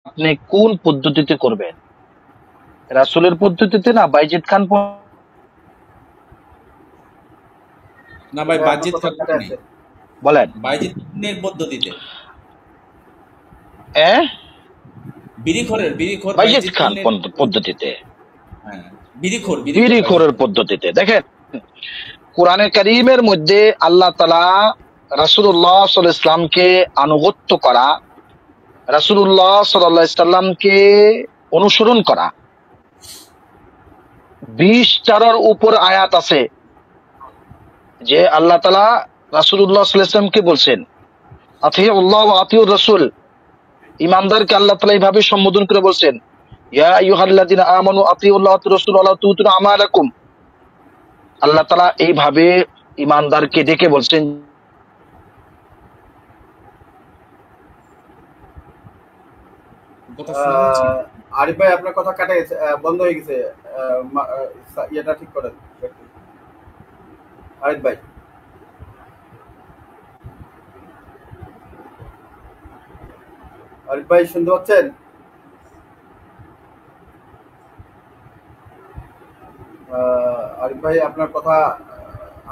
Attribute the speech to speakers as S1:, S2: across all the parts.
S1: আপনি কোন পদ্ধতিতে করবেন, রাসূলের পদ্ধতিতে না বাইজিদ খান
S2: না ভাই, বাজিদ খান নেই,
S1: বলেন
S2: বাইজিদ খানের পদ্ধতিতে, বিড়িখোর
S1: বাইজিদ
S2: বাইজিদ
S1: খান
S2: খানের
S1: পদ্ধতিতে,
S2: হ্যাঁ, বিড়িখোর বাইজিদ
S1: বিড়িখোরের
S2: খান।
S1: পদ্ধতিতে। দেখেন কোরআনে কারীমের মধ্যে আল্লাহ তাআলা রাসূলুল্লাহ সাল্লাল্লাহু আলাইহি ওয়াসাল্লামকে আনুগত্য করা, রাসূলুল্লাহ সাল্লাল্লাহু আলাইহি ওয়াসাল্লামকে অনুসরণ করা 20টার উপর আয়াত আছে যে আল্লাহ তাআলা রাসূলুল্লাহ সাল্লাল্লাহু আলাইহি ওয়াসাল্লামকে বলছেন আতিউল্লাহ ওয়া আতিউর রাসূল। ইমানদারকে আল্লাহ তাআলা এইভাবে সম্বোধন করে বলছেন ইয়া আইয়ুহাল্লাযিনা আমানু আতিউল্লাহ ওয়া আতিউর রাসূল ওয়া লা তুতিউ আমালাকুম। আল্লাহ তাআলা এইভাবে ইমানদারকে ডেকে বলছেন
S2: কথা শোনা যাচ্ছে?
S3: আরিফ ভাই আপনার কথা কাটে গেছে, বন্ধ হয়ে গেছে। ইয়েটা ঠিক করেন আরিফ ভাই। আরিফ ভাই শুনতে পাচ্ছেন? আরিফ ভাই আপনার কথা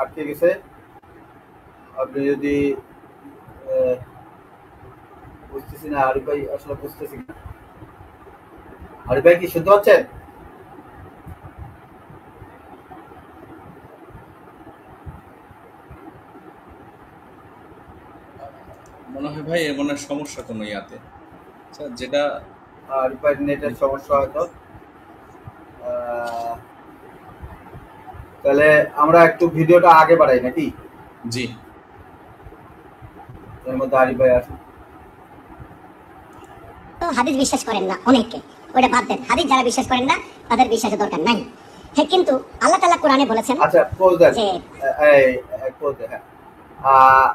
S3: আটকে গেছে। আপনি যদি বুঝতেছি না আরিফ ভাই, আসলে বুঝতেছি না। আরিফ ভাই কি শুনতে পাচ্ছেন?
S2: মনে হয় ভাই এর মনে হয় সমস্যা কোনো ইয়াতে। আচ্ছা, যেটা
S3: আরিফ ভাই নেটের সমস্যা হয়তো। তাহলে আমরা একটু ভিডিওটা আগে বাড়াই নাকি?
S2: জি,
S3: এর মধ্যে আরিফ ভাই আসুন।
S4: হাদিস বিশ্বাস করেন না অনেকে, ওটা বাদ দেন। হাদিস যারা বিশ্বাস করেন না তাদের বিশ্বাসের দরকার নাই। হ্যাঁ, কিন্তু আল্লাহ তাআলা কোরআনে বলেছেন,
S3: আচ্ছা পোজ দেন, পোজ দেন। হ্যাঁ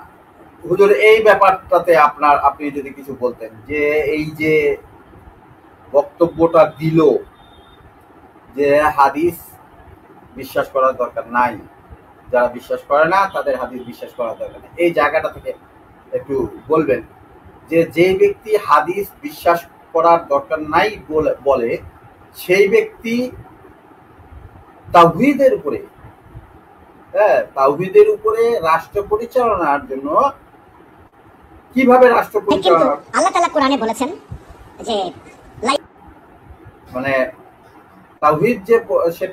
S3: হুজুর, এই ব্যাপারটাতে আপনি যদি কিছু বলতেন, যে এই যে বক্তব্যটা দিল যে হাদিস বিশ্বাস করার দরকার নাই, যারা বিশ্বাস করে না তাদের হাদিস বিশ্বাস করার দরকার নেই, এই জায়গাটা থেকে একটু বলবেন যে যে ব্যক্তি হাদিস বিশ্বাস করার দরকার নাই বলে সেই ব্যক্তি তাওহীদের উপরে, হ্যাঁ তাওহীদের উপরে রাষ্ট্র পরিচালনার জন্য কিভাবে রাষ্ট্র পরিচালনা,
S4: আল্লাহ তাআলা কোরআনে বলেছেন যে
S3: মানে তাওহীদ যে সে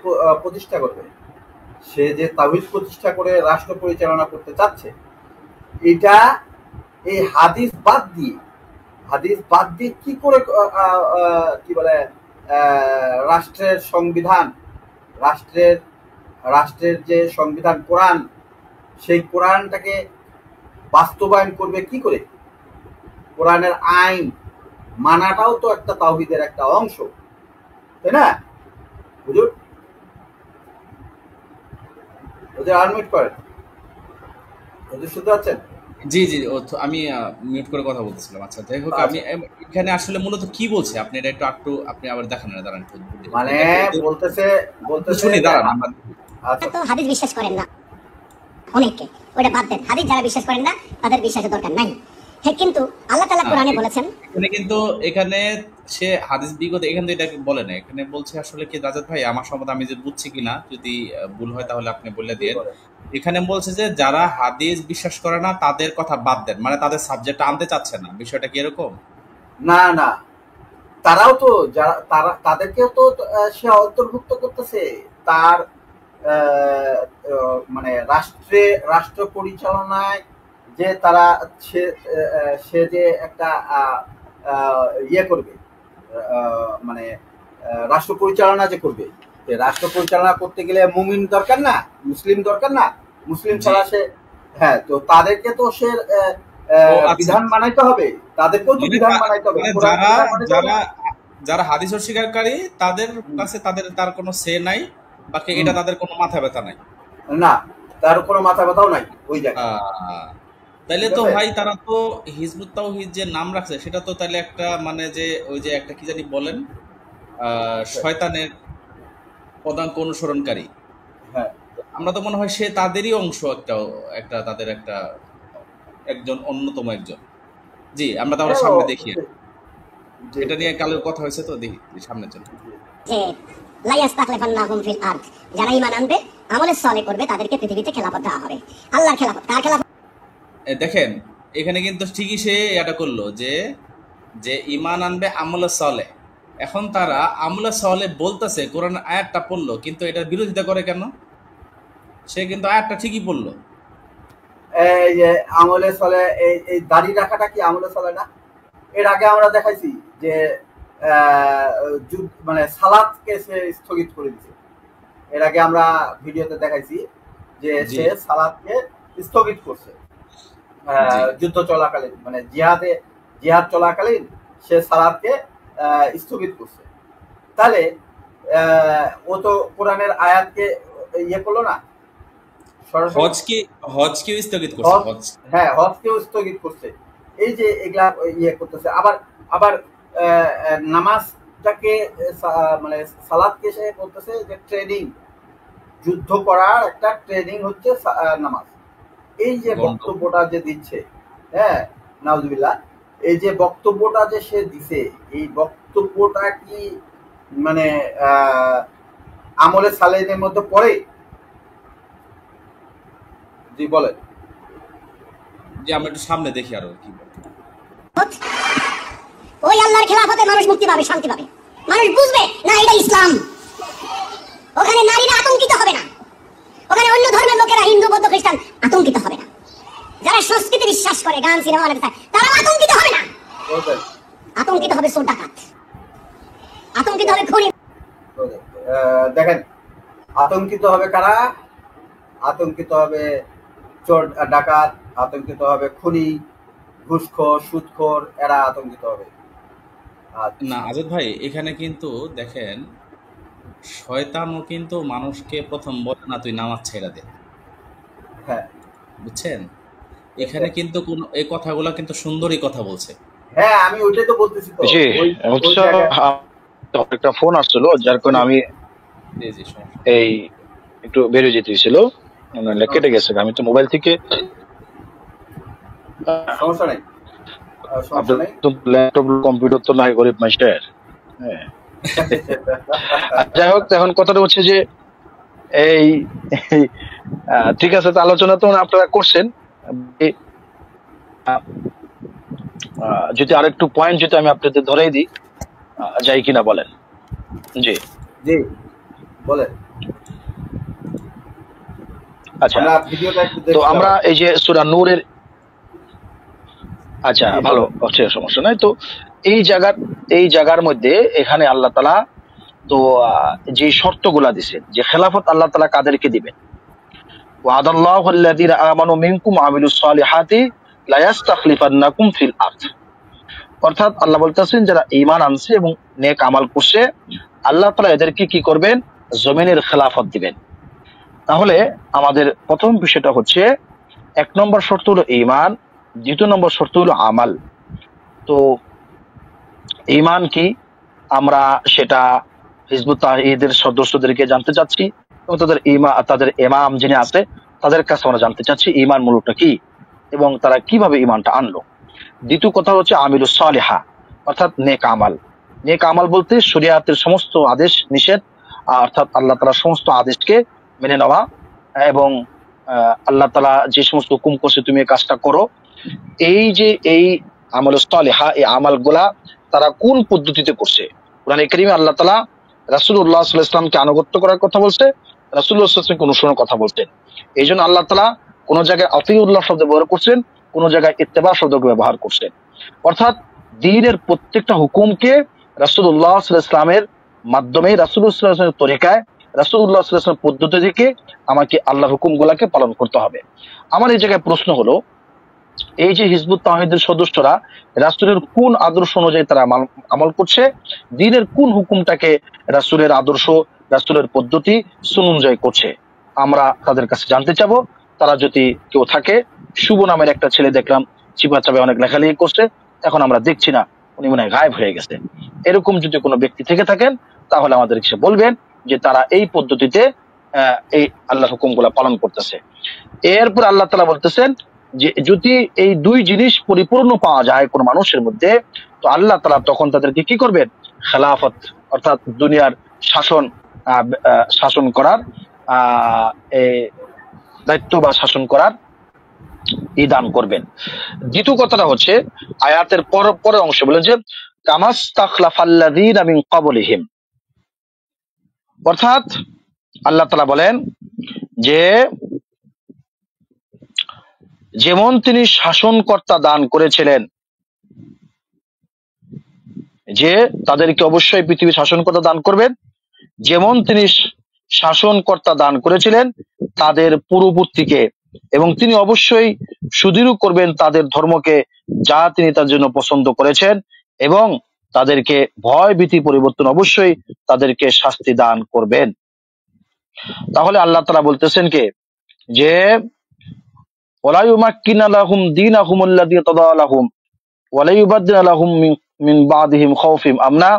S3: প্রতিষ্ঠা করবে, সে যে তাওহীদ প্রতিষ্ঠা করে রাষ্ট্র পরিচালনা করতে চাচ্ছে, এটা এই হাদিস বাদ দিয়ে কি করে কি বলে রাষ্ট্রের সংবিধান, রাষ্ট্রের যে সংবিধান কোরআন, সেই কোরআনটাকে বাস্তবায়ন করবে কি করে? কোরআনের আইন মানাটাও তো একটা তাওহীদের একটা অংশ, তাই না হুজুর? ওদের আনমিউট করেন, ওদের শুনতে পাচ্ছেন?
S2: জি জি, আমি মিউট করে কথা বলতেছিলাম। আচ্ছা যাই হোক, আমি এখানে আসলে মূলত কি বলছে আপনি এটা একটু আপনি আবার দেখান না, দাঁড়ান
S3: মানে বলতেছে
S2: শুনি, দাঁড়ান।
S4: আচ্ছা, তো হাদিস বিশ্বাস করেন না অনেকে, ওটা বাদ দেন। হাদিস যারা বিশ্বাস করেন না তাদের বিশ্বাসের দরকার নাই। হ্যাঁ, কিন্তু আল্লাহ তাআলা কোরআনে বলেছেন,
S2: এখানে সে হাদিস বিগত এখানে এটা বলে না, এখানে বলছে আসলে কি রাজাত ভাই, আমার সম্বন্ধে আমি যে বুঝছি কিনা, যদি ভুল হয় তাহলে আপনি বলে দিয়ে। এখানে বলছে যে যারা হাদিস বিশ্বাস করে না তাদের কথা বাদ দেন, মানে তাদের সাবজেক্ট আনতে চাচ্ছে না, বিষয়টা কি এরকম?
S3: না না, তারাও তো তাদেরকেও তো সে অন্তর্ভুক্ত করতেছে তার মানে রাষ্ট্র পরিচালনায়, যে তারা সে যে একটা ইয়ে করবে, মানে রাষ্ট্র পরিচালনা যে করবে, রাষ্ট্র পরিচালনা করতে গেলে মুমিন দরকার না, মুসলিম দরকার না, মুসলিম ছাড়া সে, হ্যাঁ তো তাদেরকে তো সে বিধান মানাইতে হবে, তাদেরকেও তো বিধান মানাইতে হবে।
S2: যারা হাদিস অস্বীকারী তাদের কাছে তার কোনো সে নাই, বাকি এটা তাদের কোনো মাথা ব্যথা নাই,
S3: না তার কোনো মাথা ব্যথাও নাই ওই জায়গায়।
S2: তাইলে তো ভাই তারা তো হিজবুত তাওহীদ যে নাম রাখছে সেটা তো তাহলে একটা, মানে যে ওই যে একটা কি জানি বলেন, শয়তানের পদাঙ্ক অনুসরণকারী।
S3: হ্যাঁ,
S2: আমরা তো মনে হয় সে তাদেরই অংশ, একটা তাদের একজন অন্যতম একজন। জি, আমরা তাহলে সামনে দেখি।
S3: জি
S2: এটা নিয়ে কালের কথা হয়েছে, তো দেখি সামনে চলো।
S4: যে লা ইয়াস্তাখলিফান্নাহুম ফিল আরদ, যারা ঈমান আনবে আমলে সালেহ করবে তাদেরকে পৃথিবীতে খেলাফত দেওয়া হবে। আল্লাহর খেলাফত, কার খেলাফত?
S2: দেখেন এখানে কিন্তু ঠিকই সে এটা করলো যে যে ঈমান আনবে আমলে সালেহ। এখন তারা আমলে সালেহ বলতেছে, কোরআন আয়াতটা পড়লো, কিন্তু এটার বিরোধিতা করে কেন? সে কিন্তু আয়াতটা ঠিকই পড়লো।
S3: এই যে আমলে চলে, এই দাড়ি রাখাটা কি আমলে চলে না? এর আগে আমরা দেখাইছি যে মানে সালাদকে সে স্থগিত করে দিচ্ছে। এর আগে আমরা ভিডিওতে দেখাইছি যে
S2: জি
S3: সে সালাদকে স্থগিত করছে
S2: জি
S3: যুদ্ধ চলাকালীন, মানে জিহাদ চলাকালীন সে সালাদকে স্থগিত করছে। তাহলে ও তো কোরআনের আয়াতকে ইয়ে করলো না, সরাসরি
S2: হজকে স্থগিত করছে। হজ,
S3: হ্যাঁ, হজকেও স্থগিত করছে। এই যে এগুলা ইয়ে করতেছে, আবার আবার নামাজটাকে মানে সালাদকে সে বলতেছে যে ট্রেনিং, যুদ্ধ করার একটা ট্রেনিং হচ্ছে নামাজ। এই যে বক্তব্যটা যে দিচ্ছে, হ্যাঁ নাউজুবিল্লাহ, এই যে বক্তব্যটা যে সে দিছে, এই বক্তব্যটা কি মানে আমলে সালেহের মধ্যে পড়ে? জি বলেন।
S2: যে আমরা একটু সামনে দেখি আরো কি বলে।
S4: ওই আল্লাহর খেলাফতে মানুষ মুক্তি পাবে, শান্তি পাবে, মানুষ বুঝবে না এটা ইসলাম। ওখানে নারীরা আতঙ্কিত হবে না, ওখানে অন্য ধর্মের লোকেরা, হিন্দু বৌদ্ধ খ্রিস্টান আতঙ্কিত হবে না, যারা সংস্কৃতি বিশ্বাস করে, গান সিনেমা অনেক তারা আতঙ্কিত হবে না। আতঙ্কিত হবে চোর ডাকাত, আতঙ্কিত হবে খুনি।
S3: দেখেন, আতঙ্কিত হবে কারা? আতঙ্কিত হবে চোর ডাকাত, আতঙ্কিত হবে খুনি, ঘুষখোর, সুদখোর, এরা আতঙ্কিত হবে।
S2: না আজাদ ভাই, এখানে কিন্তু দেখেন শয়তানও কিন্তু মানুষকে প্রথম বলে না তুই নামাজ ছেড়ে দে,
S3: হ্যাঁ
S2: বুঝছেন? এখানে কিন্তু কোন এই কথাগুলো কিন্তু সুন্দরই কথা বলছে।
S3: হ্যাঁ, আমি ওইটাই তো বলতেছি। তো
S1: জি, একটা ফোন আসছিল, যার কারণে আমি এই একটু বেরিয়ে যেতে ছিল, কেটে গেছে। আমি তো মোবাইল থেকে,
S3: সমস্যা নাই,
S1: ল্যাপটপ কম্পিউটার তো নাই, গরিব মাস্টার। হ্যাঁ, যাই হোক, এখন কথাটা হচ্ছে যে এই ঠিক আছে, তো আলোচনা তো আপনারা করছেন, যদি আরেকটু পয়েন্ট যদি আমি আপনাদের ধরেই দিই, যাই কিনা বলেন? জি
S3: জি বলেন।
S1: আচ্ছা, তো আমরা এই যে সূরা নূরের, আচ্ছা ভালো হচ্ছে, সমস্যা নাই। তো এই জায়গার মধ্যে এখানে আল্লাহ তাআলা তো যে শর্তগুলা দিবেন, যে খেলাফত আল্লাহ তাআলা কাদেরকে দিবেন, ওয়াদাল্লাহু আল্লাযীনা আমানু মিনকুম ওয়া আমিলুস সালিহাতি লা ইস্তাখলিফান্নাকুম ফিল আরদ। অর্থাৎ আল্লাহ বলতেছেন যারা ঈমান আনছে এবং নেক আমল করছে, আল্লাহ তাআলা এদেরকে কি করবেন? জমিনের খেলাফত দিবেন। তাহলে আমাদের প্রথম বিষয়টা হচ্ছে, এক নম্বর শর্ত হলো ঈমান, দ্বিতীয় নম্বর শর্ত হলো আমাল। তো ঈমান কি, আমরা সেটা হিজবুত তাওহীদের সদস্যদেরকে জানতে চাচ্ছি, এবং তাদের ইমাম যিনি আছে তাদের কাছে আমরা জানতে চাচ্ছি ঈমান মূলটা কি এবং তারা কিভাবে ঈমানটা আনলো। দ্বিতীয় কথা হচ্ছে আমিলুস সালিহা, অর্থাৎ নেক আমাল। নেক আমাল বলতে শরিয়াতের সমস্ত আদেশ নিষেধ, অর্থাৎ আল্লাহ তাআলার সমস্ত আদেশকে মেনে নেওয়া, এবং আল্লাহ তাআলা যে সমস্ত হুকুম করছে তুমি এই কাজটা করো। এই যে এই আমালুস সালিহা, এই আমালগুলা তারা কোন পদ্ধতিতে করছে? কোরআনে কারীমে আল্লাহ তাআলা রাসূলুল্লাহ সাল্লাল্লাহু আলাইহি ওয়াসাল্লামকে আনুগত্য করার কথা বলছে, রাসূলুল্লাহ সাল্লাল্লাহু আলাইহি ওয়াসাল্লামকে অনুসরণের কথা বলছেন। এই জন্য আল্লাহ তাআলা কোন জায়গায় আতিউল্লাহ শব্দ ব্যবহার করছেন, কোন জায়গায় ইত্তেবা শব্দ ব্যবহার করছেন। অর্থাৎ দ্বীনের প্রত্যেকটা হুকুমকে রাসূলুল্লাহ সাল্লাল্লাহু আলাইহি ওয়াসাল্লামের মাধ্যমে, রাসূলুল্লাহ সাল্লাল্লাহু আলাইহি ওয়াসাল্লামের তরিকায়, রাসূলুল্লাহ সাল্লাল্লাহু আলাইহি ওয়াসাল্লামের পদ্ধতি থেকে আমাকে আল্লাহর হুকুমগুলোকে পালন করতে হবে। আমার এই জায়গায় প্রশ্ন হলো, এই যে হিজবুত তাওহীদের সদস্যরা রাসূলের কোন আদর্শ অনুযায়ী তারা আমল করছে, দ্বীনের কোন হুকুমটাকে রাসূলের আদর্শ, রাসূলের পদ্ধতি, সুন্নাহ অনুযায়ী করছে, আমরা তাদের কাছে জানতে চাবো। তারা যদি কেউ থাকে, শুভ নামের একটা ছেলে দেখলাম চিপাচাপে অনেক লেখালেখি করছে, এখন আমরা দেখছি না, উনি মনে হয় গায়েব হয়ে গেছে। এরকম যদি কোনো ব্যক্তি থেকে থাকেন, তাহলে আমাদেরকে সে বলবেন যে তারা এই পদ্ধতিতে এই আল্লাহর হুকুমগুলা পালন করতেছে। এরপর আল্লাহ তাআলা বলতেছেন যে যদি এই দুই জিনিস পরিপূর্ণ পাওয়া যায় কোন মানুষের মধ্যে, তো আল্লাহ তাআলা তখন তাদেরকে কি করবেন, খেলাফত অর্থাৎ দুনিয়ার শাসন শাসন করার দায়িত্ব বা শাসন করার দান করবেন। দ্বিতীয় কথাটা হচ্ছে আয়াতের পরের অংশে বলেন যে কামাস্তাখলাফাল্লাযীনা মিন ক্বাবলিহিম, অর্থাৎ আল্লাহ তাআলা বলেন যে যেমন তিনি শাসনকর্তা দান করেছিলেন, যে তাদেরকে অবশ্যই পৃথিবী শাসনকর্তা দান করবেন, যেমন তিনি শাসনকর্তা দান করেছিলেন তাদের পূর্ববর্তীকে, এবং তিনি অবশ্যই সুদৃঢ় করবেন তাদের ধর্মকে যা তিনি তার জন্য পছন্দ করেছেন, এবং তাদেরকে ভয় ভীতি পরিবর্তন অবশ্যই তাদেরকে শাস্তি দান করবেন। তাহলে আল্লাহ তাআলা বলতেছেন কে, যে ওয়ালা ইউমাক্কিনা লাহুম দীনাহুম আল্লাযী তাদা লাহুম ওয়ালা ইউবাদদিলা লাহুম মিন বাদিহিম খাউফিম আমনা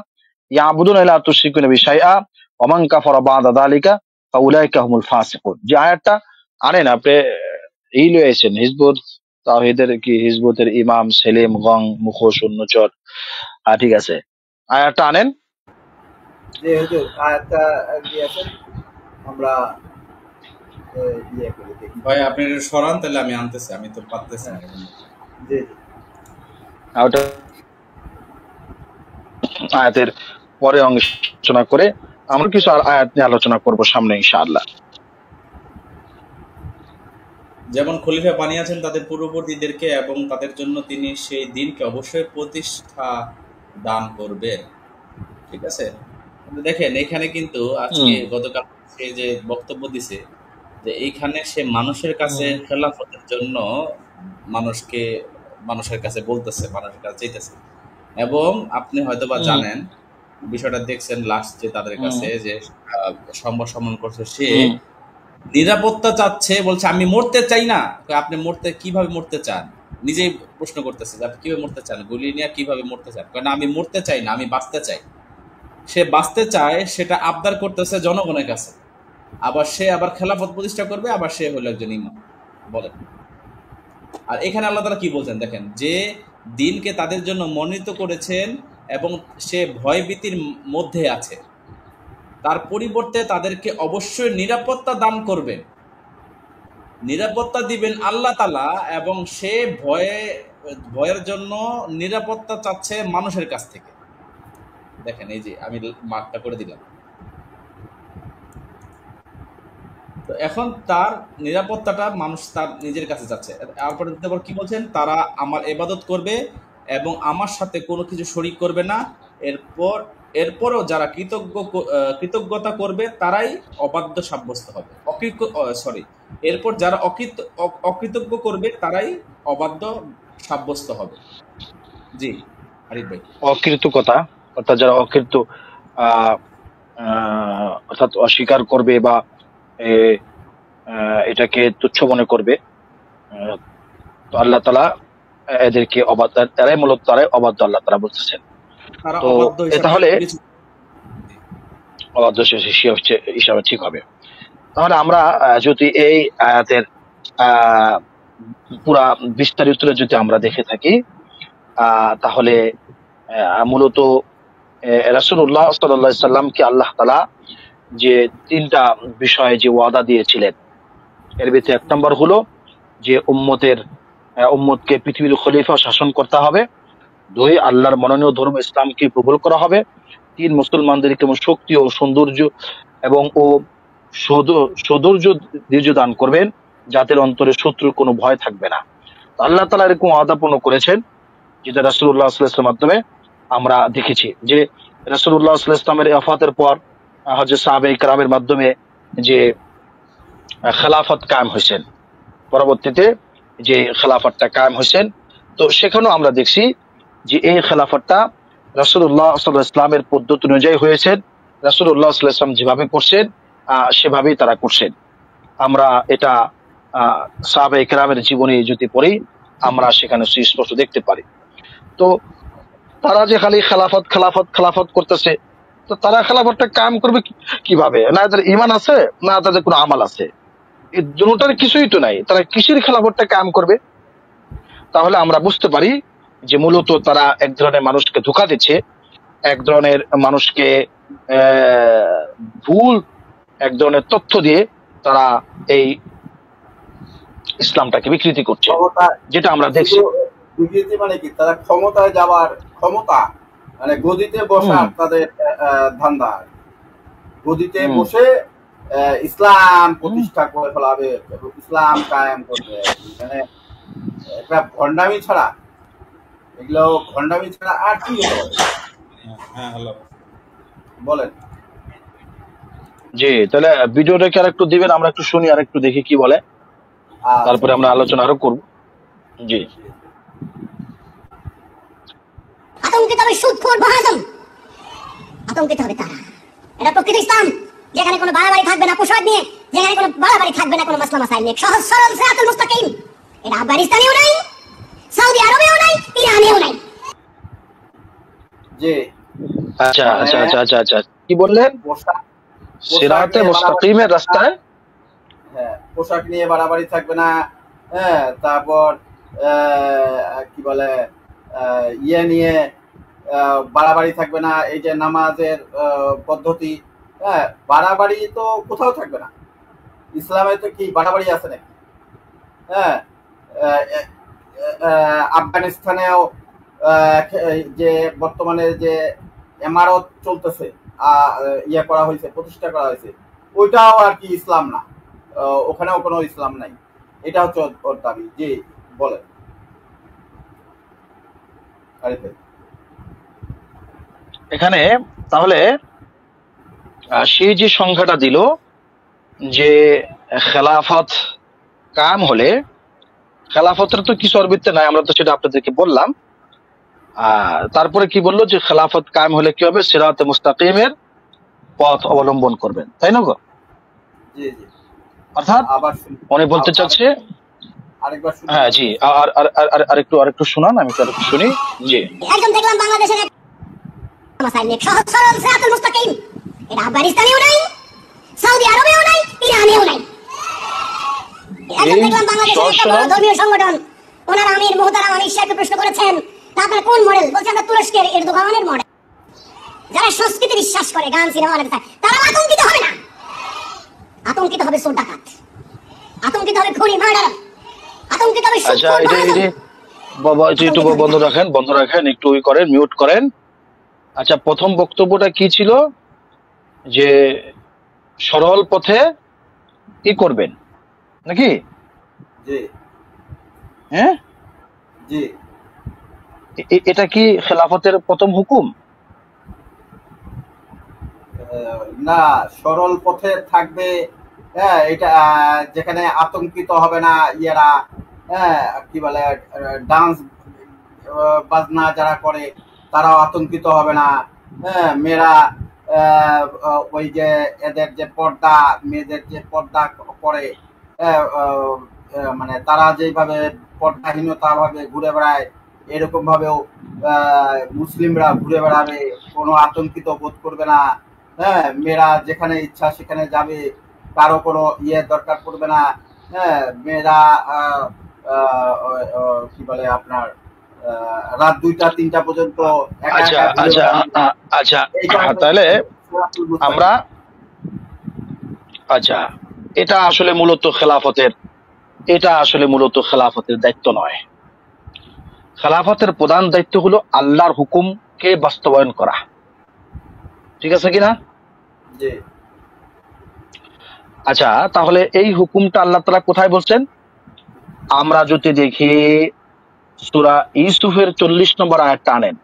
S1: ইয়াবুদুনা লা তুশরিকুনা বিহি শাইআ ওয়া মান কাফারা বা'দা যালিকা ফাউলাইকা হুমুল ফাসিকুন। যে আয়াতটা আনেন আপনি, এই লয়েছেন হিজবুত তাওহীদের কি হিজবুতের ইমাম সেলিম গং মুখোশ উন্নচর, ঠিক আছে, আয়াতটা আনেন।
S3: যে হুজুর আয়াতটা দিয়েছেন, আমরা ইয়ে করে দেখি।
S2: ভাই আপনি এটা সরান, তাহলে আমি আনতেছি, আমি তো পারতেছি না।
S3: জি
S1: ওটা আয়াতের পরে আলোচনা করে আমরা কিছু আয়াত নিয়ে আলোচনা করব সামনে ইনশাআল্লাহ।
S2: যেমন খলিফা বানিয়েছেন তাদের পূর্ববর্তীদেরকে, এবং তাদের জন্য তিনি সেই দিনকে অবশ্যই প্রতিষ্ঠা দান করবেন। ঠিক আছে, কিন্তু দেখেন এখানে কিন্তু আজকে গতকাল সে যে বক্তব্য দিছে, যে এইখানে সে মানুষের কাছে খেলাফতের জন্য মানুষের কাছে বলতেছে, মানুষের কাছে চাইতেছে। এবং আপনি হয়তোবা জানেন বিষয়টা, দেখছেন লাস্ট যে তাদের কাছে যে সংবাদ সম্মেলন করছে, সে নিরাপত্তা চাচ্ছে, বলছে আমি মরতে চাই না। আপনি কিভাবে মরতে চান? নিজেই প্রশ্ন করতেছে যে আপনি কিভাবে মরতে চান, গুলি নিয়ে কিভাবে মরতে চান? কারণ আমি মরতে চাই না, আমি বাঁচতে চাই। সে বাঁচতে চায়, সেটা আবদার করতেছে জনগণের কাছে। আবার সে খেলাফত প্রতিষ্ঠা করবে, আবার সে হলো একজন ইমাম। বলেন, আর এখানে আল্লাহ তাআলা কি বলছেন দেখেন, যে দিনকে তাদের জন্য মনোনীত করেছেন এবং সে ভয়ভীতির মধ্যে আছে, তার পরিবর্তে তাদেরকে অবশ্যই নিরাপত্তা দান করবেন, নিরাপত্তা দিবেন আল্লাহ তাআলা, এবং সে ভয়ের জন্য নিরাপত্তা চাচ্ছে মানুষের কাছ থেকে। দেখেন এই যে আমি মার্কটা করে দিলাম। তো এখন তার নিরাপত্তাটা মানুষ তার নিজের কাছে যাচ্ছে। তারপরে কি বলছেন, তারা আমার ইবাদত করবে এবং আমার সাথে কোনো কিছু শরীক করবে না। এরপরও যারা কৃতজ্ঞতা করবে তারাই অবাধ্য সাব্যস্ত হবে। এরপর যারা অকৃতজ্ঞ করবে তারাই অবাধ্য সাব্যস্ত হবে। জি আরিফ ভাই।
S1: অকৃতজ্ঞতা অর্থাৎ যারা অর্থাৎ অস্বীকার করবে বা এটাকে তুচ্ছ মনে করবে, তো আল্লাহ তাআলা এদেরকে তারাই অবাধ্য আল্লাহ তাআলা বলতেছেন। তো তাহলে অবাধ্য হিসাবে ঠিক হবে। তাহলে আমরা যদি এই আয়াতের পুরা বিস্তারিত যদি আমরা দেখে থাকি, তাহলে মূলত রাসূলুল্লাহ সাল্লাল্লাহু আলাইহি সাল্লামকে আল্লাহ তাআলা যে তিনটা বিষয়ে যে ওয়াদা দিয়েছিলেন, এর ভিতরে এক নম্বর হলো যে উম্মতকে পৃথিবীর খলিফা শাসন করতে হবে। 2, আল্লাহর মনোনীত ধর্ম ইসলামকে কবুল করা হবে। 3, মুসলমানদেরকে শক্তি ও সৌন্দর্য এবং ধৈর্য দান করবেন, যাদের অন্তরে শত্রুর কোনো ভয় থাকবে না। আল্লাহ তাআলা এরকম ওয়াদা পূর্ণ করেছেন, যেটা রাসূলুল্লাহ সাল্লাল্লাহু আলাইহি ওয়াসাল্লামের মাধ্যমে আমরা দেখেছি। যে রাসূলুল্লাহ সাল্লাল্লাহু আলাইহি ওয়াসাল্লামের ওয়াফাতের পর হযরত সাহাবায়ে কেরামের মাধ্যমে যে খেলাফত কায়েম হয়েছেন, পরবর্তীতে যে খেলাফতটা কায়েম হয়েছেন, তো সেখানেও আমরা দেখছি যে এই খেলাফতটা রাসূলুল্লাহ সাল্লাল্লাহু আলাইহি ওয়াসাল্লামের পদ্ধতি অনুযায়ী হয়েছে। রাসূলুল্লাহ সাল্লাল্লাহু আলাইহি ওয়াসাল্লাম যেভাবে করছেন সেভাবেই তারা করছেন। আমরা এটা সাহাবায়ে কেরামের জীবনী যদি পড়ি, আমরা সেখানে সুস্পষ্ট দেখতে পারি। তো তারা যে খালি খেলাফত করতেছে, তো তারা খেলাফতটা কায়েম করবে কিভাবে? না তাদের ঈমান আছে, না তাদের কোনো আমল আছে, এই দুটোটার কিছুই তো নাই। তারা কিসের খেলাফতটা কায়েম করবে? তাহলে আমরা বুঝতে পারি যে মূলত তারা এক ধরনের মানুষকে ধোঁকা দিচ্ছে, এক ধরনের মানুষকে ভুল এক ধরনের তথ্য দিয়ে তারা এই ইসলামটাকে বিকৃতি করছে,
S3: ক্ষমতা
S1: যেটা আমরা দেখছি।
S3: বিকৃতি মানে কি, তারা ক্ষমতায় যাওয়ার ক্ষমতা, মানে গদিতে বসার তাদের ধান্দা, গদিতে বসে ইসলাম প্রতিষ্ঠা করে ফেলাবে, ইসলাম কায়েম করবে। মানে একটা ভণ্ডামি ছাড়া, এগুলো ভণ্ডামি ছাড়া আর কি হতে পারে?
S2: হ্যাঁ, হ্যালো,
S3: বলেন।
S1: জি, তাহলে ভিডিওটাকে আর একটু দিবেন, আমরা একটু শুনি আর একটু দেখি কি বলে, তারপরে আমরা আলোচনা আরো করব। জি।
S4: আতঙ্কিত হবে সুদখোর মহাজন, আতঙ্কিত হবে তারা। এটা প্রকৃত ইসলাম, যেখানে কোনো বাড়াবাড়ি থাকবে না প্রসাদ নিয়ে, যেখানে কোনো বাড়াবাড়ি থাকবে না কোনো মাসলা মাসাইল নিয়ে, সহজ সরল সিরাতুল মুস্তাকিম। এটা আফগানিস্তানেও নাই, সৌদি আরবেও নাই, ইরানেও নাই।
S3: জি,
S1: আচ্ছা আচ্ছা আচ্ছা আচ্ছা আচ্ছা, কি বললেন? সিরাতে মুস্তাকিমের রাস্তায়,
S3: হ্যাঁ, পোশাক নিয়ে বাড়াবাড়ি থাকবে না। হ্যাঁ, তারপর কি বলে ইয়ে নিয়ে বাড়াবাড়ি থাকবে না। এই যে নামাজের পদ্ধতি, হ্যাঁ, বাড়াবাড়ি তো কোথাও থাকবে না। ইসলামে তো কি বাড়াবাড়ি আছে নাকি? হ্যাঁ, আফগানিস্তানেও যে বর্তমানে যে ইমারত চলতেছে, ইয়ে করা হয়েছে, প্রতিষ্ঠা করা হয়েছে, ওইটাও আর কি ইসলাম না, ওখানেও কোনো ইসলাম নাই। এটা হচ্ছে ওর দাবি। জি, বলেন।
S1: এখানে তাহলে সেই যে সংখ্যাটা দিল যে খেলাফত কায়েম হলে, খেলাফতের তো কিছু অর্বিতে নাই, আমরা তো সেটা আপনাদেরকে বললাম। তারপরে কি বললো যে খেলাফত কায়েম হলে কি হবে, সিরাতে মুস্তাকিমের পথ অবলম্বন করবেন, তাই না গো?
S3: জি জি,
S1: অর্থাৎ উনি বলতে চাচ্ছে,
S3: আরেকবার
S1: হ্যাঁ জি, আর একটু শোনান, আমি একটু শুনি। জি,
S4: একজন দেখলাম বাংলাদেশের মাসাইল নিয়ে সহজ সরল সিরাতুল মুস্তাকিম। এটা আফগানিস্তানেও নাই, সৌদি আরবেও নাই, ইরানেও নাই। একজন দেখলাম বাংলাদেশের একটা বড় ধর্মীয় সংগঠন, ওনার আমির মুহতারাম আমির সাহেবকে প্রশ্ন করেছেন, আপনার কোন মডেল? বলছে আমরা তুরস্কের এরদোগানের মডেল। যারা সংস্কৃতি বিশ্বাস করে, গান সিনেমা তারা আতঙ্কিত হবে না, আতঙ্কিত হবে চোর ডাকাত, আতঙ্কিত হবে খুনি মার্ডার, আতঙ্কিত হবে
S1: আচ্ছা, বাবা একটু বন্ধ রাখেন, একটু করেন, মিউট করেন। আচ্ছা, প্রথম বক্তব্যটা কি ছিল যে সরল পথে কি করবেন নাকি?
S3: জি,
S1: হ্যাঁ
S3: জি,
S1: এটা কি খেলাফতের প্রথম হুকুম?
S3: না, সরল পথে থাকবে। হ্যাঁ, এটা যেখানে আতঙ্কিত হবে না ইয়েরা, হ্যাঁ, কি বলে ডান্স বাজনা যারা করে তারাও আতঙ্কিত হবে না। হ্যাঁ, মেয়েরা ওই যে এদের যে পর্দা, মেয়েদের যে পর্দা করে, মানে তারা যেভাবে পর্দাহীনতা ভাবে ঘুরে বেড়ায়, এরকম ভাবেও মুসলিমরা ঘুরে বেড়াবে, কোনো আতঙ্কিত বোধ করবে না। হ্যাঁ, মেয়েরা যেখানে ইচ্ছা সেখানে যাবে, কারো কোনো দরকার পড়বে না। হ্যাঁ, মেয়েরা কি বলে আপনার রাত 2টা 3টা পর্যন্ত
S1: আচ্ছা আচ্ছা আচ্ছা, তাহলে আমরা, আচ্ছা, এটা আসলে মূলত খেলাফতের দায়িত্ব নয়। খেলাফতের প্রধান দায়িত্ব হলো আল্লাহর হুকুমকে বাস্তবায়ন করা, ঠিক আছে কিনা? আচ্ছা, তাহলে এই হুকুমটা আল্লাহ তাআলা কোথায় বলছেন? আমরা যদি দেখি সূরা ইউসুফের 40 নম্বর আয়াতটা আনেন,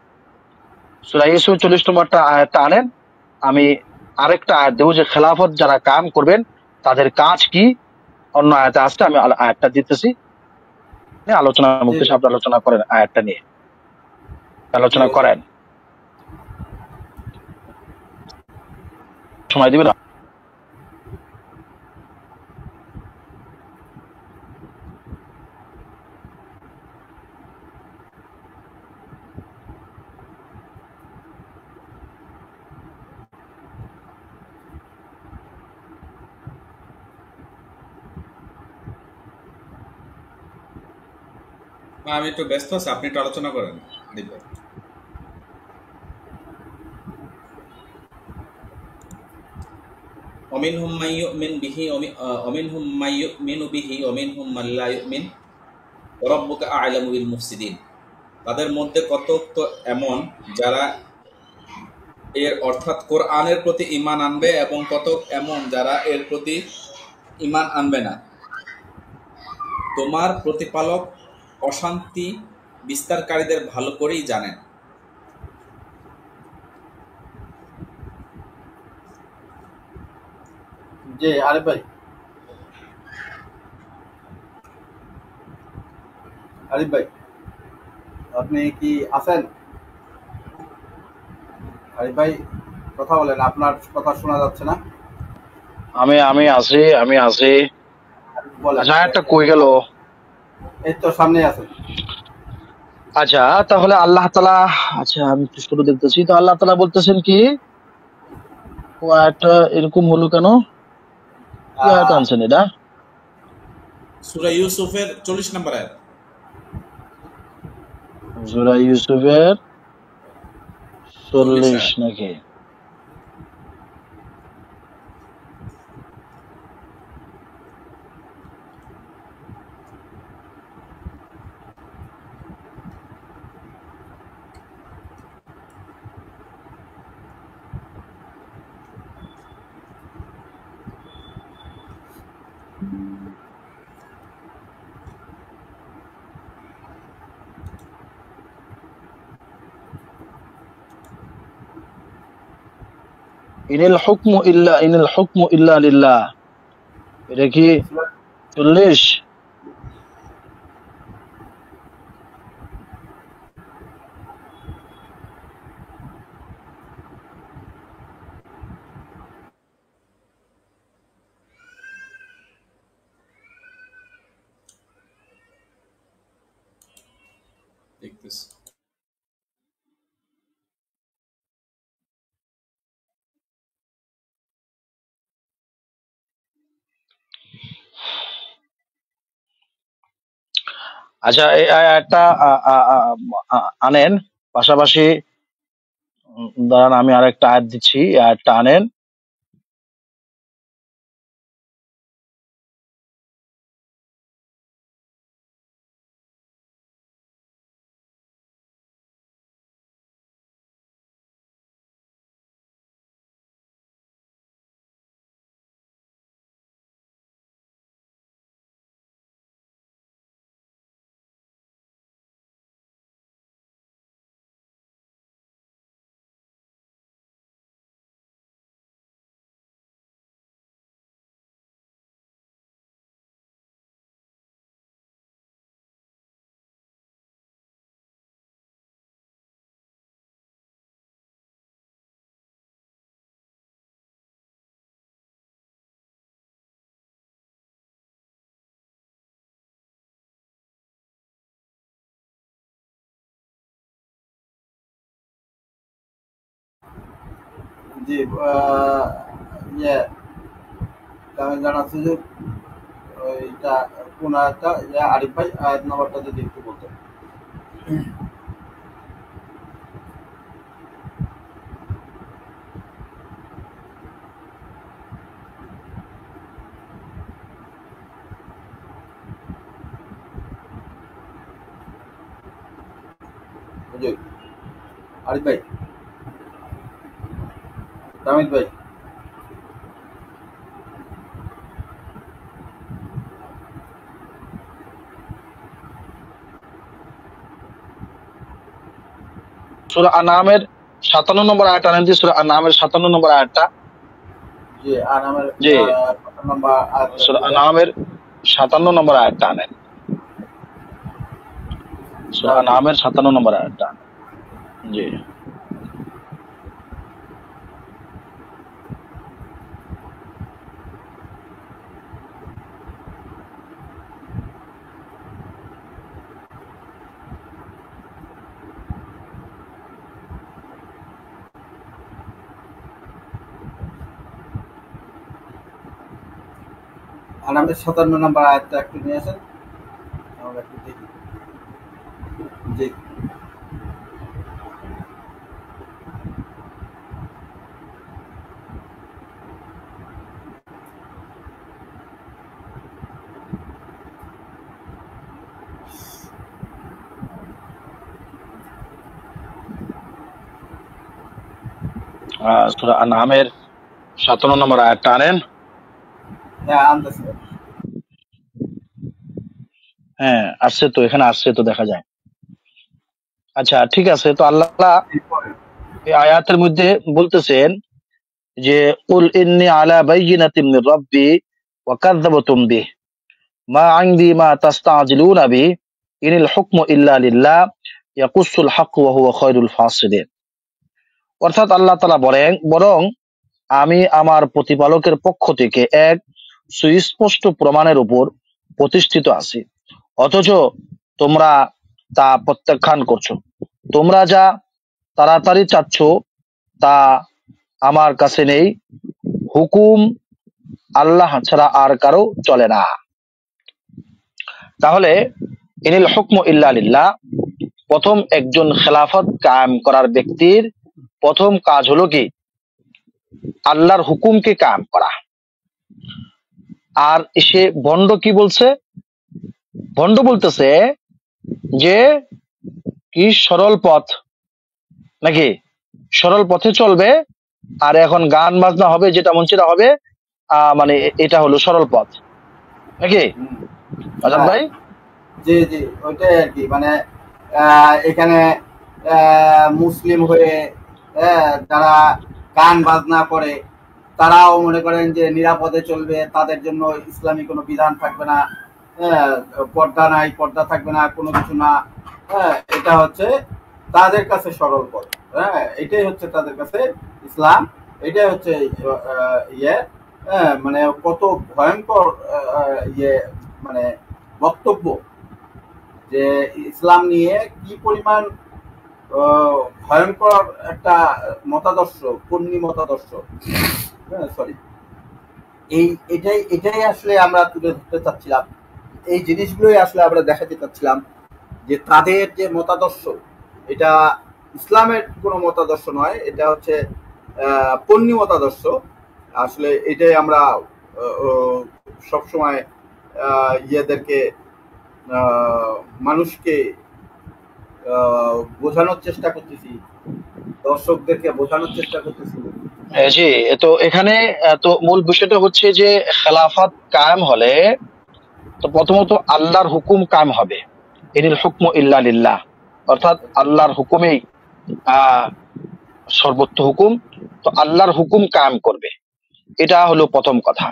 S1: সূরা ইউসুফের 40 নম্বরটা আয়াতটা আনেন, আমি আরেকটা আয়াত দেবো যে খেলাফত যারা কাম করবেন তাদের কাজ কি, অন্য আয়াতে আসছে, আমি আয়াতটা দিতেছি, আলোচনা মুক্তি সাহেব আলোচনা করেন, আয়াতটা নিয়ে আলোচনা করেন, সময় দিবেন।
S2: আমি একটু ব্যস্ত আছি, আপনি একটু আলোচনা করেন আরিফ ভাই। অমিনহুম মান ইউমিন বিহি অমিনহুম মান ইউমিনু বিহি অমিনহুম মান লা ইউমিন ওয়া রাব্বুকা আ'লামু বিল মুফসিদিন। তাদের মধ্যে কতক তো এমন যারা এর অর্থাৎ কোরআনের প্রতি ঈমান আনবে এবং কতক এমন যারা এর প্রতি ঈমান আনবে না। তোমার প্রতিপালক অশান্তি বিস্তারকারীদের ভালো করেই জানেন।
S3: জি আরিফ ভাই, আরিফ ভাই আপনি কি আছেন? আরিফ ভাই কথা বলেন, আপনার কথা শোনা যাচ্ছে না।
S1: আমি আছি।
S3: বলেন।
S1: আচ্ছা, একটা কই গেল?
S3: এই তো সামনে আছেন।
S1: আচ্ছা, তাহলে আল্লাহ তাআলা, আচ্ছা আমি একটু শুরু দেখতেছি। তো আল্লাহ তাআলা বলতেছেন কি, ও একটা এরকম হলো কেন? কি আয়াত
S3: আহ,
S1: আনছেন এটা?
S2: সূরা ইউসুফের 40 নম্বর আয়াত।
S1: সূরা ইউসুফের
S2: 40
S1: 40
S2: আয়াত।
S1: নাকি? ইনিল হুকমু ইল্লা লিল্লাহ। এটা কি 40?
S2: দেখতেছি।
S1: আচ্ছা, এই আয়াতটা আনেন। পাশাপাশি দাঁড়ান, আমি আরেকটা আয়াত দিচ্ছি, এই আয়াতটা আনেন।
S3: জি ইয়ে আমি জানাচ্ছি যে ওইটা কোন আয়াতটা, আরিফ ভাই আয়াত নাম্বারটা যদি একটু বলতেন। জি আরিফ ভাই, তামিদ ভাই।
S1: সূরা আনামের 57 নম্বর আয়াত আনেন। সূরা আনামের 57 নম্বর আয়াতটা।
S3: জি আর আমার
S1: জি,
S3: নাম্বার আয়াতটা
S1: সূরা
S3: একটু দেন।
S1: আনামের 57 নম্বর আয়াতটা আনেন। সূরা
S3: জি
S1: আনামের 57 নম্বর আয়াতটা আনেন। জি।
S3: আর আমাদের 57 নাম্বার আয়াতটা একটু নিয়ে আসেন, আমরা একটু দেখি। জি
S1: সূরা আনআমের 57 নম্বর আয়াতটা আনেন।
S3: হ্যাঁ আনতেছি।
S1: হ্যাঁ আসছে তো, এখানে আসছে তো, দেখা যায়। আচ্ছা ঠিক আছে, তো আল্লাহ
S3: এরপরে
S1: এই আয়াতের মধ্যে বলতেছেন যে কুল ইন্নী আলা বাইয়িনাতিন মির রাব্বি ওয়া কাযযাবতুম বিহি মা ইনদি মা তাস্তাজিলুনা বিহি ইনিল হুকমু ইল্লা লিল্লাহ ইয়াকুসুল হক ওয়া হুয়া খায়রুল ফাসিলিন। অর্থাৎ আল্লাহ তাআলা বলেন, বরং আমি আমার প্রতিপালকের পক্ষ থেকে এক সুস্পষ্ট প্রমাণের উপর প্রতিষ্ঠিত আছি, অথচ তোমরা তা প্রত্যাখ্যান করছো। তোমরা যা তাড়াতাড়ি চাচ্ছ তা আমার কাছে নেই, হুকুম আল্লাহ ছাড়া আর কারো চলে না। তাহলে ইনিল হুকমু ইল্লা লিল্লাহ, প্রথম একজন খেলাফত কায়েম করার ব্যক্তির প্রথম কাজ হলো কি? আল্লাহর হুকুমকে কায়েম করা। আর সে ভণ্ড কি বলছে? ভণ্ড বলতেছে যে কি সরল পথ, নাকি সরল পথে চলবে, আর এখন গান বাজনা হবে, যেটা মন সেটা হবে, মানে এটা হলো সরল পথ, নাকি আজাদ ভাই?
S3: জি জি ওইটাই আর কি, মানে এখানে মুসলিম হয়ে যারা গান বাজনা করে তারাও মনে করেন যে নিরাপদে চলবে, তাদের জন্য ইসলামী কোনো বিধান থাকবে না, হ্যাঁ, পর্দা নাই, পর্দা থাকবে না, কোনো কিছু না। হ্যাঁ, এটা হচ্ছে তাদের কাছে সরল পথ। হ্যাঁ, এটাই হচ্ছে তাদের কাছে ইসলাম, এটাই হচ্ছে ইয়ে, হ্যাঁ, মানে কত ভয়ঙ্কর ইয়ে, মানে বক্তব্য, যে ইসলাম নিয়ে কি পরিমাণ ভয়ঙ্কর একটা মতাদর্শ, পূর্ণি মতাদর্শ। সরি, এটাই আসলে আমরা তুলে ধরতে চাচ্ছিলাম, এই জিনিসগুলোই আসলে আমরা দেখাতে চাচ্ছিলাম যে তাদের যে মতাদর্শ, এটা ইসলামের কোনো মতাদর্শ নয়, এটা হচ্ছে পূর্ণি মতাদর্শ। আসলে এটাই আমরা সবসময় ইয়েদেরকে মানুষকে বোঝানোর চেষ্টা করতেছি, দর্শকদেরকে বোঝানোর চেষ্টা করতেছি।
S1: জি, তো এখানে তো মূল বিষয়টা হচ্ছে যে খেলাফত কায়েম হলে তো প্রথমত আল্লাহর হুকুম কায়েম হবে, ইনিল হুকমু ইল্লা লিল্লাহ, অর্থাৎ আল্লাহর হুকুমেই সর্বোচ্চ হুকুম, তো আল্লাহর হুকুম কায়েম করবে, এটা হলো প্রথম কথা।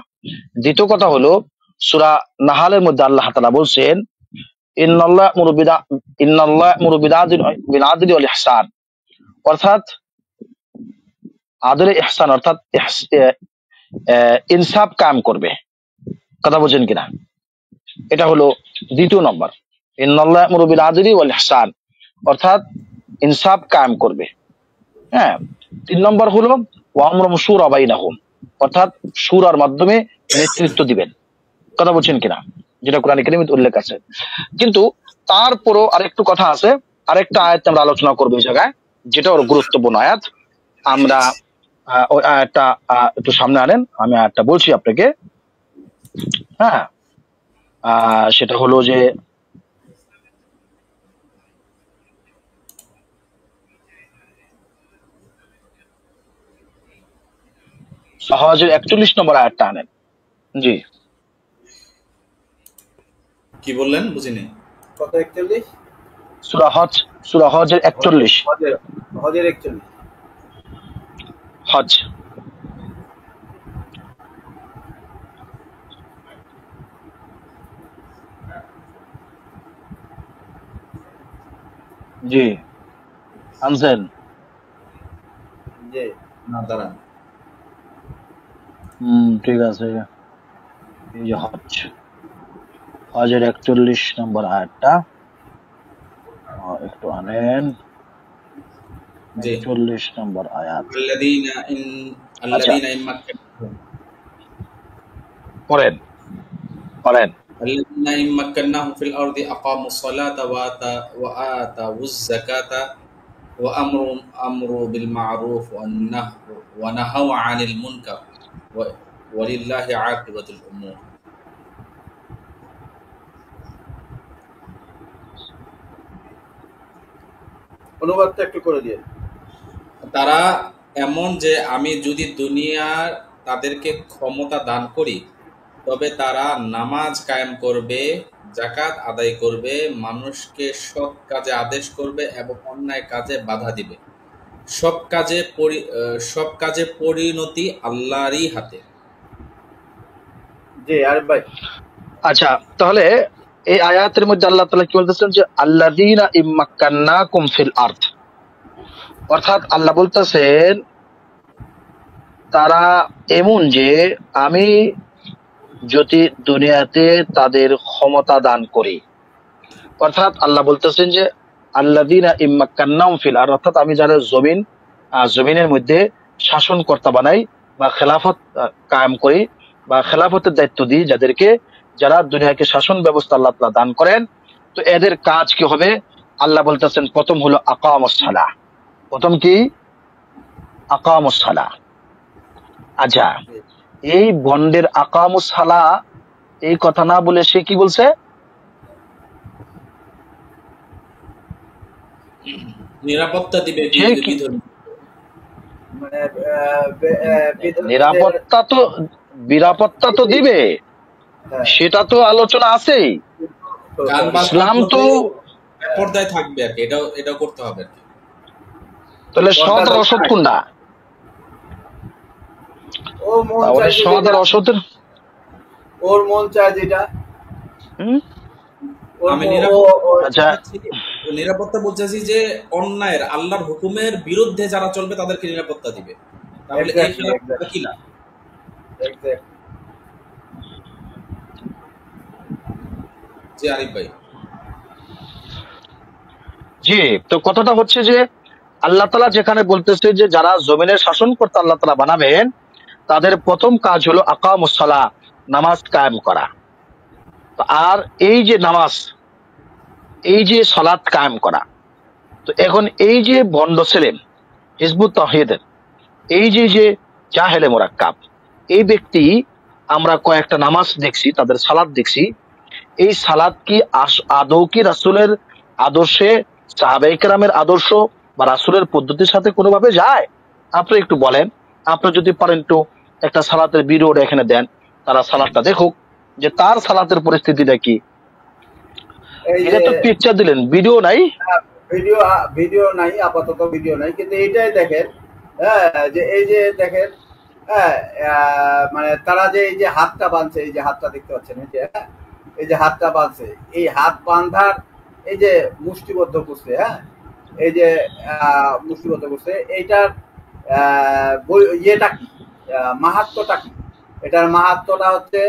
S1: দ্বিতীয় কথা হলো সূরা নাহালের মধ্যে আল্লাহ তাআলা বলছেন ইন্নাল্লাহ ইয়া'মুরু বিল আদলি ওয়াল ইহসান, অর্থাৎ আদলে ইহসান, অর্থাৎ ইনসাফ কায়েম করবে। কথা বলছেন কিনা? এটা হলো দ্বিতীয় নম্বর, ইন্নাল্লাহ ইয়া'মুরু বিল আদলি ওয়াল ইহসান, অর্থাৎ ইনসাফ কায়েম করবে। হ্যাঁ, 3 নম্বর হলো ওয়া আমরুহুম শুরা বাইনাহুম, অর্থাৎ শুরার মাধ্যমে নেতৃত্ব দিবেন। কথা বলছেন কিনা? যেটা কোরআন কারীমে উল্লেখ আছে। কিন্তু তারপরও আরেকটু কথা আছে, আরেকটা আয়াত আমরা আলোচনা করবো এই জায়গায়, যেটা ওর গুরুত্বপূর্ণ আয়াত। আমরা ওই আয়াতটা একটু সামনে আনেন, আমি আয়াতটা বলছি আপনাকে। হ্যাঁ, সেটা হলো যে সহজের 41 নম্বর আয়াতটা আনেন। জি,
S2: কি বললেন বুঝিনি।
S3: কত 41?
S1: সূরা হজের 41,
S3: হজের 41।
S1: হজ। জি আনছেন?
S3: জি
S2: না দাঁড়ান,
S1: ঠিক আছে। এই যে হজের 41 নম্বর আয়াতটা একটু আনেন।
S2: জি
S1: 41 নম্বর আয়াত।
S2: আল্লাযীনা ইন মাক্কানাহুম,
S1: পড়েন।
S2: الذين إن مكناهم في الأرض أقاموا الصلاة وآتوا الزكاة وأمروا بالمعروف ونهوا عن المنكر ولله عاقبة الأمور.
S3: অনুবাদটা একটু করে দিয়ে।
S2: তারা এমন যে আমি যদি দুনিয়ার তাদেরকে ক্ষমতা দান করি তবে তারা নামাজ কায়েম করবে, যাকাত আদায় করবে, মানুষকে সৎ কাজে আদেশ করবে এবং অন্যায় কাজে বাধা দিবে। সব কাজে পরিণতি আল্লাহরই হাতে।
S3: জি আরিফ ভাই।
S1: আচ্ছা, তাহলে এই আয়াতের মধ্যে আল্লাহ তাআলা কি বলতেছেন যে আল্লাযীনা ইম্মাক্কান্নাকুম ফিল আরদ, অর্থাৎ আল্লাহ বলতেছেন তারা এমন যে আমি যদি দুনিয়াতে তাদের ক্ষমতা দান করি, অর্থাৎ আল্লাহ বলতেছেন যে আল্লাযীনা ইম্মাক্কান্নাহুম ফিল আরদ, অর্থাৎ আমি যারা জমিনের মধ্যে শাসনকর্তা বানাই বা খেলাফত কায়েম করি বা খেলাফতের দায়িত্ব দিই যাদেরকে, যারা দুনিয়াকে শাসন ব্যবস্থা আল্লাহ তাআলা দান করেন, তো এদের কাজ কি হবে? আল্লাহ বলতেছেন প্রথম হলো আকামুস সালাহ। প্রথম কি? আকামুস সালাহ। আচ্ছা, এই বন্ডের আকামুস সালাহ এই কথা না বলে সে কি বলছে?
S2: নিরাপত্তা দিবে
S1: সে কি?
S3: মানে
S1: নিরাপত্তা তো দিবে,
S3: হ্যাঁ,
S1: সেটা তো আলোচনা আছেই।
S2: গান বাজনা
S1: ইসলাম তো
S2: করবে, পর্দায় থাকবে আর কি, এটাও করতে হবে আর কি।
S1: তাহলে সৎ আর অসৎ কোনটা?
S3: ও মন
S1: তাহলে
S3: চায়
S1: সৎ আর
S3: যেটা,
S1: অসতের
S3: ওর মন চায় যেটা, ওর
S2: আমি
S1: আচ্ছা
S2: নিরাপত্তা বলতেছি যে অন্যায়ের আল্লাহর হুকুমের বিরুদ্ধে যারা চলবে তাদেরকে নিরাপত্তা দিবে। তাহলে এই
S3: Exactly,
S2: নিরাপত্তা কি না?
S3: exactly.
S2: জি আরিফ ভাই।
S1: জি, তো কথাটা হচ্ছে যে আল্লাহ তাআলা যেখানে বলতেছে যে যারা জমিনের শাসনকর্তা আল্লাহ তাআলা বানাবেন তাদের প্রথম কাজ হলো আকামুস সালাহ, নামাজ কায়েম করা। আর এই যে নামাজ, এই যে সালাত কায়েম করা, তো এখন এই যে ভণ্ড ছেলে হিজবুত তাওহীদের এই যে জাহেলে মুরাক্কাব, এই ব্যক্তি আমরা কয়েকটা নামাজ দেখছি, তাদের সালাত দেখছি, এই সালাত কি আদৌ কি রাসূলের আদর্শে, সাহাবায়ে কেরামের আদর্শ বা রাসূলের পদ্ধতির সাথে কোনোভাবে যায়? আপনি একটু বলেন। আপনি যদি পারেন একটু একটা সালাতের ভিডিওটা এখানে দেন, তারা সালাতটা দেখুক যে তার সালাতের পরিস্থিতিটা কি।
S3: এই
S1: এটা
S3: যে
S1: তো পিকচার দিলেন, ভিডিও নাই।
S3: ভিডিও নাই, আপাতত ভিডিও নাই, কিন্তু এইটাই দেখেন, হ্যাঁ, যে এই যে দেখেন, হ্যাঁ, মানে তারা যে এই যে হাতটা বাঁধছে, এই যে হাতটা দেখতে পাচ্ছেন, এই যে হ্যাঁ, এই যে হাতটা বাঁধছে, এই হাত বাঁধার এই যে মুষ্টিবদ্ধ করছে, হ্যাঁ, এই যে মুষ্টিবদ্ধ করছে, এইটার ইয়েটা কি, মাহাত্ম্যটা কি? এটার মাহাত্ম্যটা হচ্ছে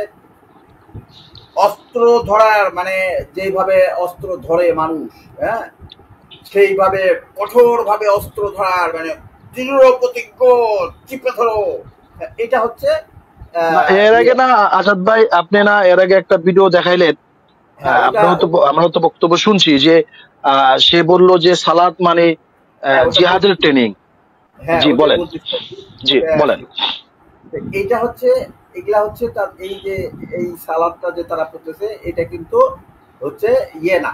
S3: অস্ত্র ধরার, মানে যেইভাবে অস্ত্র ধরে মানুষ, হ্যাঁ, সেইভাবে কঠোর ভাবে অস্ত্র ধরার, মানে দৃঢ় প্রতিজ্ঞ, চিপে ধরো, এটা হচ্ছে
S1: এর আগে না আসাদ ভাই, আপনি না এর আগে একটা ভিডিও দেখাইলেন, আমরা তো বক্তব্য শুনছি যে সে বলল যে সালাত মানে জিহাদের ট্রেনিং। জি বলেন, জি বলেন।
S3: এইটা হচ্ছে, এগুলা হচ্ছে তার এই যে এই সালাদটা যে তারা করতেছে, এটা কিন্তু হচ্ছে ইয়ে না,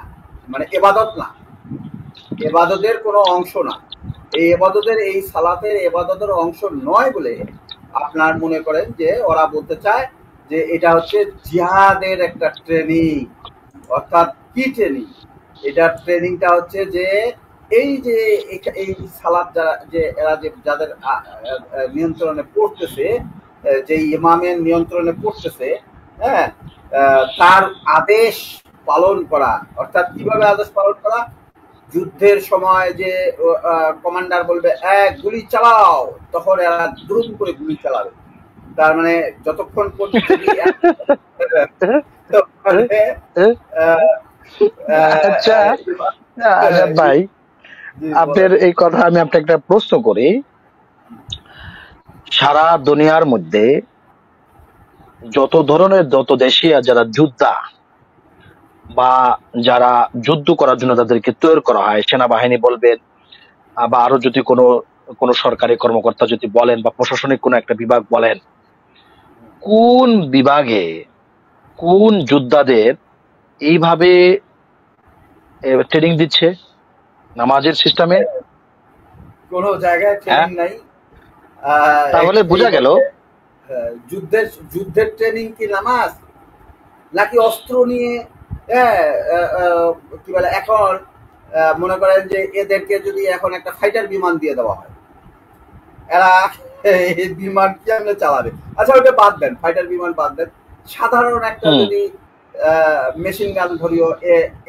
S3: মানে এবাদত না, এবাদতের কোনো অংশ না। এই এবাদতের, এই সালাতের এবাদতের অংশ নয় বলে আপনার মনে করেন যে ওরা বলতে চায় যে এটা হচ্ছে জিহাদের একটা ট্রেনিং। অর্থাৎ কি ট্রেনিং? এটা ট্রেনিংটা হচ্ছে যে এই যে এই সালাত যারা যে এরা যে যাদের নিয়ন্ত্রণে পড়তেছে, যে ইমামের নিয়ন্ত্রণে পড়তেছে, হ্যাঁ, তার আদেশ পালন করা। অর্থাৎ কিভাবে আদেশ পালন করা? যুদ্ধের সময় যে কমান্ডার বলবে এক গুলি চালাও, তখন এরা দ্রুত করে গুলি চালাবে। তার মানে যতক্ষণ পর্যন্ত
S1: আচ্ছা আজাদ ভাই, আপনার এই কথা আমি আপনাকে একটা প্রশ্ন করি। সারা দুনিয়ার মধ্যে যত ধরনের, যত দেশে যারা যোদ্ধা, বা যারা যুদ্ধ করার জন্য তাদেরকে তৈরি করা হয়, সেনাবাহিনী বলবেন বা আরো যদি কোনো কোনো সরকারি কর্মকর্তা যদি বলেন বা প্রশাসনিক কোনো একটা বিভাগ বলেন, কোন বিভাগে কোন যোদ্ধাদের এইভাবে ট্রেনিং দিচ্ছে নামাজের সিস্টেমে?
S3: কোনো জায়গায়
S1: হ্যাঁ,
S3: ট্রেনিং নাই।
S1: তাহলে বোঝা গেল
S3: যুদ্ধের যুদ্ধের ট্রেনিং কি নামাজ নাকি অস্ত্র নিয়ে? হ্যাঁ, কি বলে এখন মনে করেন যে এদেরকে যদি এখন একটা ফাইটার বিমান দিয়ে দেওয়া হয়, এরা এই বিমান কেমনে চালাবে? আচ্ছা ওটা বাদ দেন, ফাইটার বিমান বাদ দেন, সাধারণ একটা
S1: হুম
S3: যদি মেশিন গান ধরিও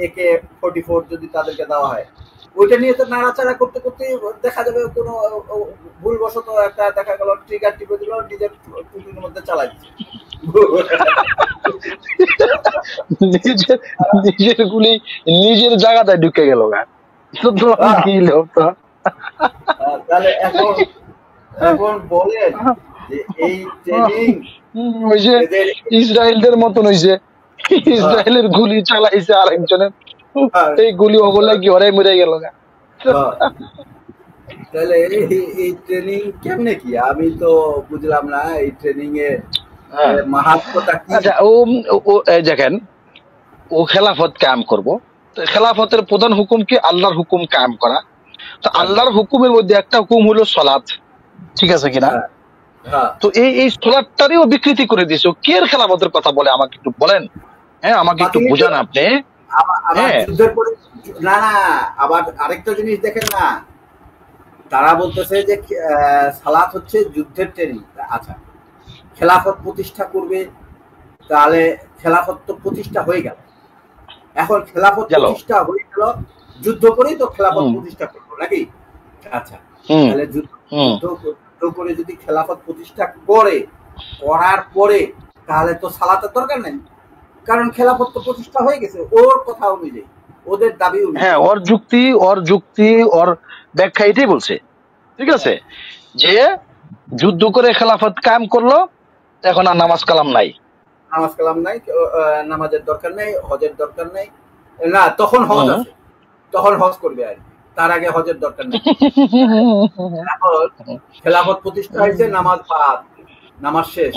S3: AK-44 যদি তাদেরকে দেওয়া হয়, ওইটা নিয়ে তো নাড়াচাড়া করতে করতে দেখা যাবে কোনো ভুলবশত একটা দেখা গেল ট্রিগার টিপে দিল, নিজের টুপির মধ্যে চালাই দিচ্ছে।
S1: নিজের নিজের গুলি নিজের জায়গাটায় ঢুকে গেল গা।
S3: তাহলে এখন এখন বলেন যে এই ট্রেনিং
S1: ওই যে
S3: এদের
S1: ইসরায়েলদের মতন হইছে, ইসরায়েলের গুলি চালাইছে আরেকজনের, এই গুলি ওগুলা কি ওরাই মরে গেল গা।
S3: তাহলে এই ট্রেনিং কেমনে কি আমি তো বুঝলাম না, এই ট্রেনিং এ মাহাত্ম্যটা কি?
S1: আচ্ছা ও দেখেন, ও খেলাফত কায়েম করব, খেলাফতের প্রধান হুকুম কি? আল্লাহর হুকুম কায়েম করা। তো আল্লাহর হুকুমের মধ্যে একটা হুকুম হলো সালাত, ঠিক আছে কিনা? তো এই সালাতটারও বিকৃতি করে দিয়েছে। কে খেলাফতের কথা বলে আমাকে একটু বলেন, হ্যাঁ আমাকে একটু বুঝান আপনি। হ্যাঁ
S3: না না, আবার আরেকটা জিনিস দেখেন না, তারা বলতেছে যে সালাত হচ্ছে যুদ্ধের ট্রেনিং। আচ্ছা, খেলাফত প্রতিষ্ঠা করবে, তাহলে খেলাফত তো প্রতিষ্ঠা হয়ে গেল, এখন খেলাফত প্রতিষ্ঠা হয়ে গেল, যুদ্ধ করেই তো খেলাফত প্রতিষ্ঠা করবো নাকি? আচ্ছা, তাহলে যুদ্ধ করে যদি খেলাফত প্রতিষ্ঠা করার পরে তাহলে তো সালাতের দরকার নেই, কারণ খেলাফত তো প্রতিষ্ঠা হয়ে গেছে ওর কথা অনুযায়ী, ওদের দাবি অনুযায়ী।
S1: হ্যাঁ, ওর যুক্তি ওর ব্যাখ্যা এটাই বলছে, ঠিক আছে, যে যুদ্ধ করে খেলাফত কায়েম করলো, এখন আর নামাজ কালাম নাই,
S3: নামাজের দরকার নেই, হজের দরকার নেই, না তখন হজ আছে, তখন হজ করবে, আর তার আগে হজের দরকার নেই। খেলাফত প্রতিষ্ঠা হয়েছে, নামাজ বাদ, নামাজ শেষ,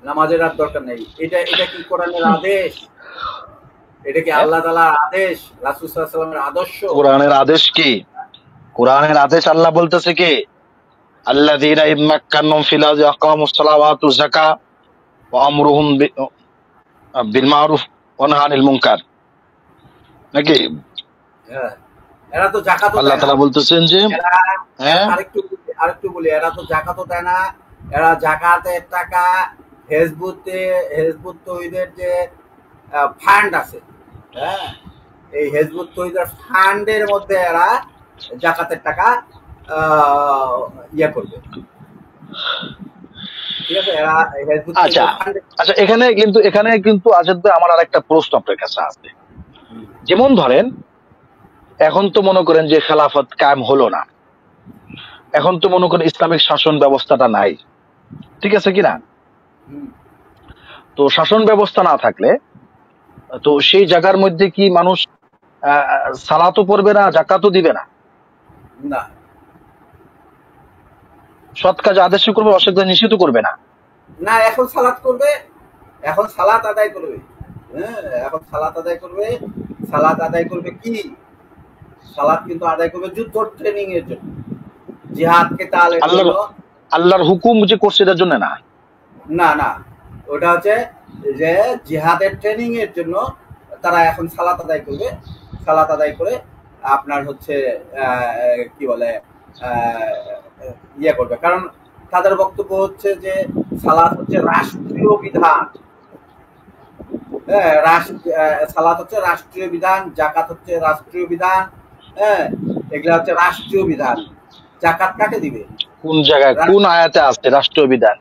S3: নামাজের আর দরকার নেই। এটা কি কোরআনের আদেশ? এটা কি আল্লাহ তাআলার আদেশ, রাসূল সাল্লাল্লাহু আলাইহি ওয়াসাল্লামের আদর্শ?
S1: কোরআনের আদেশ কি? কোরআনের আদেশ আল্লাহ বলতেছে কি, আল্লাযীনা ইম্মাক্কানুহুম ফিল আরদি আকামুস সালাওয়াত ওয়া আতুয যাকাত ওয়া আমরুহুম বিল মারুফ ওয়া নাহা আনিল মুনকার, নাকি?
S3: এরা তো যাকাতও
S1: আল্লাহ তাআলা বলতেছেন যে
S3: আরেকটু বলি, এরা তো যাকাতও দেয় না, এরা যাকাতের টাকা হিজবুত তৌহিদের যে ফান্ড আছে, হ্যাঁ, এই হিজবুত তৌহিদের ফান্ডের মধ্যে এরা যাকাতের টাকা ইয়ে করবে, ঠিক আছে? এরা হিজবুত
S1: আচ্ছা আচ্ছা, এখানে কিন্তু আজাদ ভাই আমার আরেকটা প্রশ্ন আপনার কাছে আছে। যেমন ধরেন এখন তো মনে করেন যে খেলাফত কায়েম হলো না, এখন তো মনে করেন ইসলামিক শাসন ব্যবস্থাটা নাই, ঠিক আছে কিনা? তো শাসন ব্যবস্থা না থাকলে তো সেই জায়গার মধ্যে কি মানুষ সালাতও পড়বে না, জাকাতও দিবে না,
S3: না
S1: সৎ কাজ আদেশ করবে, অসৎ কাজ নিষিদ্ধ করবে না?
S3: না, এখন সালাত করবে, এখন সালাত আদায় করবে, হ্যাঁ, এখন সালাত আদায় করবে। সালাত আদায় করবে কি? সালাত কিন্তু আদায় করবে যুদ্ধ ট্রেনিং এর জন্য, জিহাদ কেতালের জন্য।
S1: আল্লাহর হুকুম যে করছে এটার জন্য না,
S3: না না, ওটা হচ্ছে যে জিহাদের ট্রেনিং এর জন্য তারা এখন সালাত আদায় করবে। সালাত আদায় করে আপনার হচ্ছে কি বলে ইয়ে করবে, কারণ তাদের বক্তব্য হচ্ছে যে সালাত হচ্ছে রাষ্ট্রীয় বিধান, হ্যাঁ, সালাত হচ্ছে রাষ্ট্রীয় বিধান, জাকাত হচ্ছে রাষ্ট্রীয় বিধান, হ্যাঁ, এগুলা হচ্ছে রাষ্ট্রীয় বিধান। জাকাত কাকে দিবে?
S1: কোন জায়গায় কোন আয়াতে আছে রাষ্ট্রীয় বিধান?